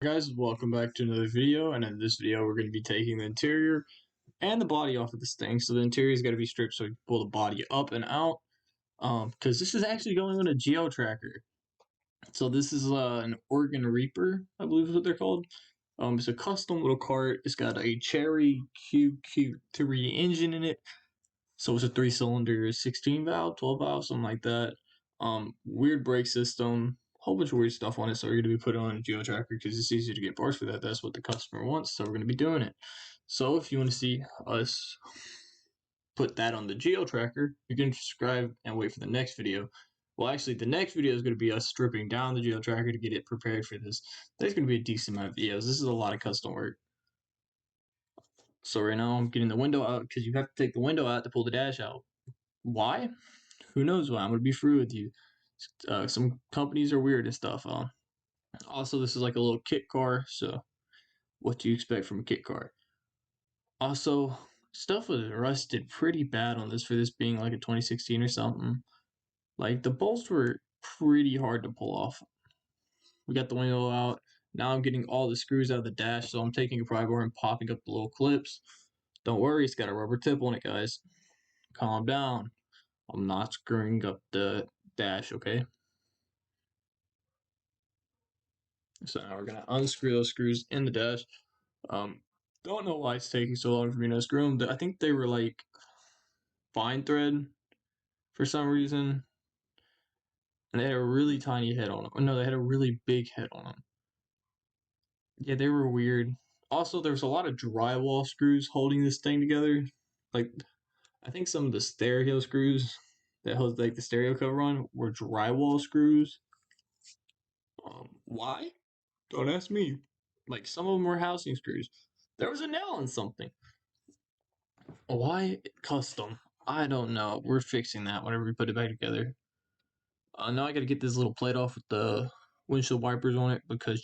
Guys, welcome back to another video, and in this video we're going to be taking the interior and the body off of this thing. So the interior's got to be stripped so we can pull the body up and out, because this is actually going on a Geotracker. So this is an Oregon Reaper, I believe is what they're called. It's a custom little cart. It's got a Cherry QQ3 engine in it, so it's a 3-cylinder 16 valve, 12 valve, something like that. Weird brake system, whole bunch of weird stuff on it. So we're gonna be putting on a Geotracker because it's easier to get parts for that. That's what the customer wants. So we're gonna be doing it. So if you want to see us put that on the Geotracker, you can subscribe and wait for the next video. Well, actually, the next video is going to be us stripping down the Geotracker to get it prepared for this. There's going to be a decent amount of videos. This is a lot of custom work. So right now I'm getting the window out because you have to take the window out to pull the dash out. Why? Who knows why? I'm gonna be free with you. Some companies are weird and stuff. Also, this is like a little kit car, so what do you expect from a kit car? Also, stuff was rusted pretty bad on this for this being like a 2016 or something. Like the bolts were pretty hard to pull off. We got the window out. Now I'm getting all the screws out of the dash, so I'm taking a pry bar and popping up the little clips. Don't worry, it's got a rubber tip on it, guys. Calm down. I'm not screwing up the dash, okay? So now we're gonna unscrew those screws in the dash. Don't know why it's taking so long for me to unscrew them. I think they were like fine thread for some reason, and they had a really tiny head on them. Oh, no, they had a really big head on them. Yeah, they were weird. Also, there was a lot of drywall screws holding this thing together. Like, I think some of the stereo screws that held like the stereo cover on were drywall screws. Why? Don't ask me. Like some of them were housing screws. There was a nail in something. Why custom? I don't know. We're fixing that whenever we put it back together. Now I gotta get this little plate off with the windshield wipers on it because,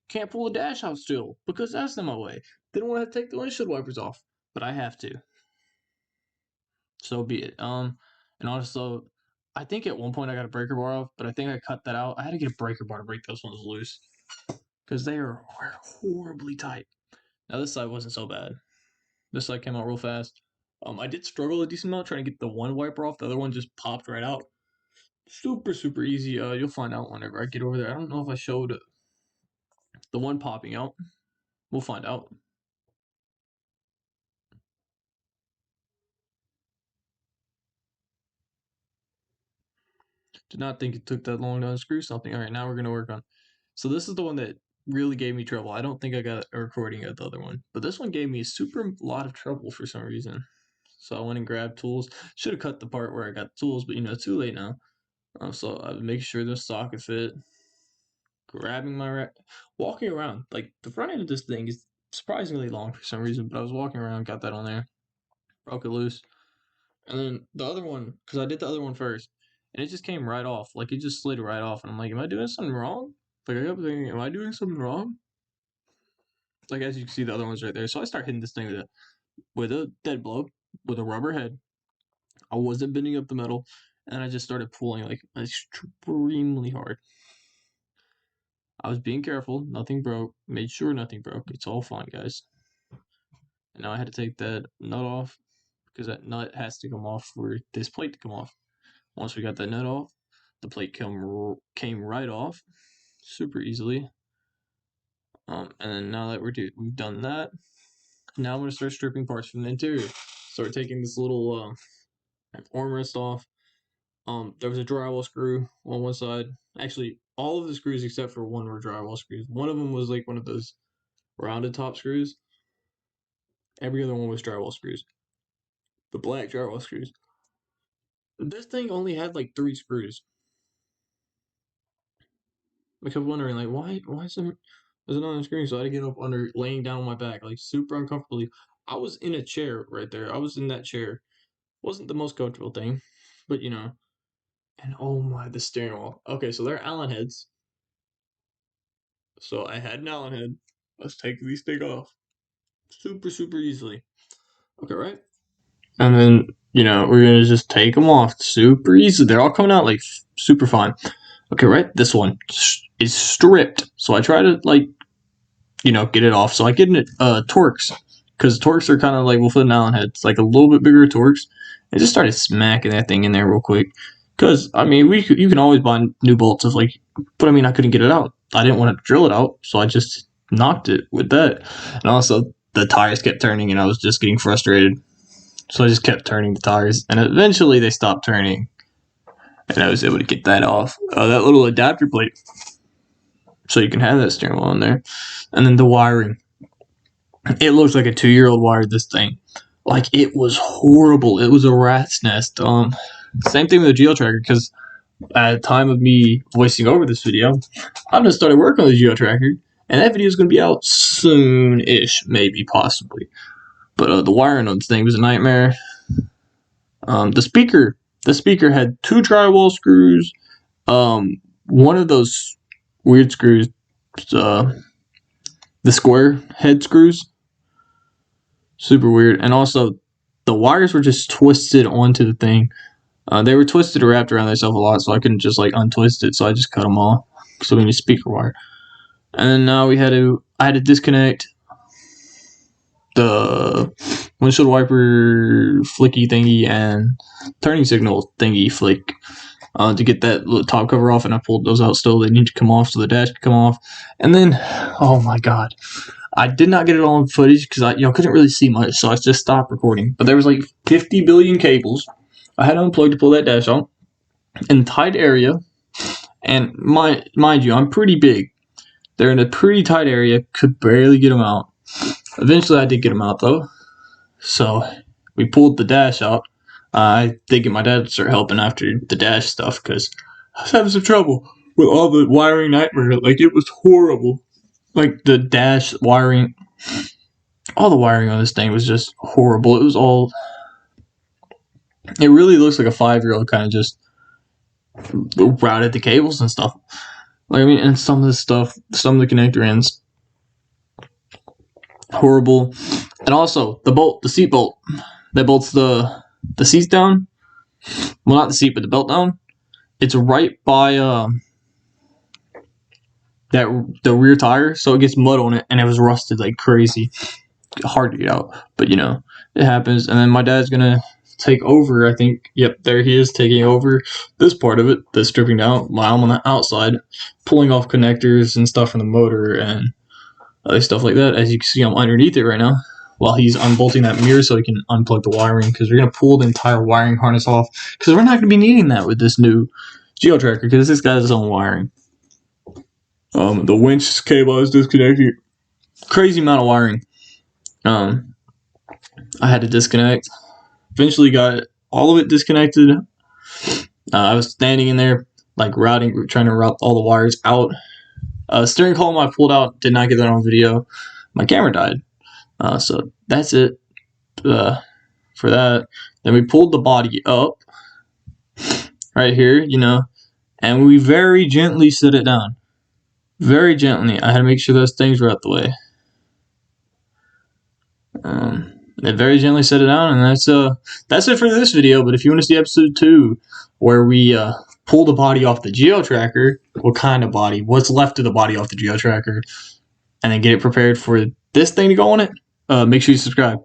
can't pull the dash out still because that's in my way. Didn't want to take the windshield wipers off, but I have to. So be it. And also, I think at one point I got a breaker bar off, but I think I cut that out. I had to get a breaker bar to break those ones loose because they were horribly tight. Now this side wasn't so bad. This side came out real fast. I did struggle a decent amount trying to get the one wiper off. The other one just popped right out. Super, super easy. You'll find out whenever I get over there. I don't know if I showed the one popping out. We'll find out. Did not think it took that long to unscrew something. All right, now we're gonna work on. So this is the one that really gave me trouble. I don't think I got a recording of the other one, but this one gave me a super lot of trouble for some reason. So I went and grabbed tools. Should have cut the part where I got the tools, but too late now. So I was making sure the socket fit, grabbing my walking around. Like the front end of this thing is surprisingly long for some reason, but I was walking around, got that on there, broke it loose, and then the other one because I did the other one first, and it just came right off. Like it just slid right off, and I'm like, am I doing something wrong? Like I kept thinking, am I doing something wrong? Like as you can see, the other one's right there. So I start hitting this thing with a dead blow with a rubber head. I wasn't bending up the metal, and I just started pulling like extremely hard. I was being careful, nothing broke, made sure nothing broke. It's all fine, guys. And now I had to take that nut off because that nut has to come off for this plate to come off. Once we got that nut off, the plate came right off super easily. And then now that we've done that, now I'm gonna start stripping parts from the interior. Start taking this little armrest off. There was a drywall screw on one side. Actually, all of the screws except for one were drywall screws. One of them was like one of those rounded top screws. Every other one was drywall screws. The black drywall screws. This thing only had like 3 screws. I kept wondering like why is it not on the screen? So I had to get up under laying down on my back, like super uncomfortably. I was in a chair right there. I was in that chair. Wasn't the most comfortable thing, but and oh my, the steering wheel. Okay, so they're Allen heads. So I had an Allen head. Let's take these things off. Super, super easily. Okay, right? And then, we're gonna just take them off super easy. They're all coming out like super fine. Okay, right? This one is stripped. So I try to like get it off. So I get it Torx, because Torx are kind of like Wolf and Allen heads, like a little bit bigger Torx. I just started smacking that thing in there real quick. Because, I mean, you can always buy new bolts of like, but I mean, I couldn't get it out. I didn't want to drill it out, so I just knocked it with that. And also, the tires kept turning, and I was just getting frustrated. So I just kept turning the tires, and eventually they stopped turning, and I was able to get that off. That little adapter plate, so you can have that steering wheel in there. And then the wiring. It looks like a 2-year-old wired this thing. Like, it was horrible. It was a rat's nest. Same thing with the Geotracker, because at the time of me voicing over this video, I'm gonna start working on the Geotracker, and that video is gonna be out soon-ish, maybe, possibly. But the wiring on this thing was a nightmare. The speaker had 2 drywall screws, one of those weird screws, the square head screws, super weird, and also the wires were just twisted onto the thing. They were twisted or wrapped around themselves a lot, so I couldn't just like untwist it, so I just cut them off. So we need a speaker wire. And then now I had to disconnect the windshield wiper flicky thingy and turning signal thingy flick to get that top cover off, and I pulled those out still. They need to come off so the dash can come off. And then, oh my god, I did not get it all in footage because y'all couldn't really see much, so I just stopped recording. But there was like 50 billion cables. I had to unplug to pull that dash out in a tight area, and mind you, I'm pretty big. They're in a pretty tight area, could barely get them out. Eventually, I did get them out though, so we pulled the dash out. I did get my dad to start helping after the dash stuff because I was having some trouble with all the wiring nightmare. Like, it was horrible. Like, the dash wiring, all the wiring on this thing was just horrible. It really looks like a 5-year-old kind of just routed the cables and stuff. Like, I mean, and some of the connector ends, horrible. And also, the seat bolt that bolts the seats down. Well, not the seat, but the belt down. It's right by the rear tire, so it gets mud on it, and it was rusted like crazy. Hard to get out, but it happens. And then my dad's gonna take over, I think. Yep, there he is, taking over this part of it, the stripping down, while I'm on the outside, pulling off connectors and stuff from the motor and other stuff like that. As you can see, I'm underneath it right now while he's unbolting that mirror so he can unplug the wiring, because we're going to pull the entire wiring harness off, because we're not going to be needing that with this new Geotracker, because this guy has his own wiring. The winch cable is disconnected. Crazy amount of wiring. I had to disconnect. Eventually got all of it disconnected. I was standing in there, like trying to route all the wires out. Steering column I pulled out, did not get that on video. My camera died. So that's it for that. Then we pulled the body up right here, and we very gently set it down. Very gently. I had to make sure those things were out the way. They very gently set it down, and that's it for this video. But if you want to see episode 2, where we pull the body off the Geotracker, what kind of body, what's left of the body off the Geotracker, and then get it prepared for this thing to go on it, make sure you subscribe.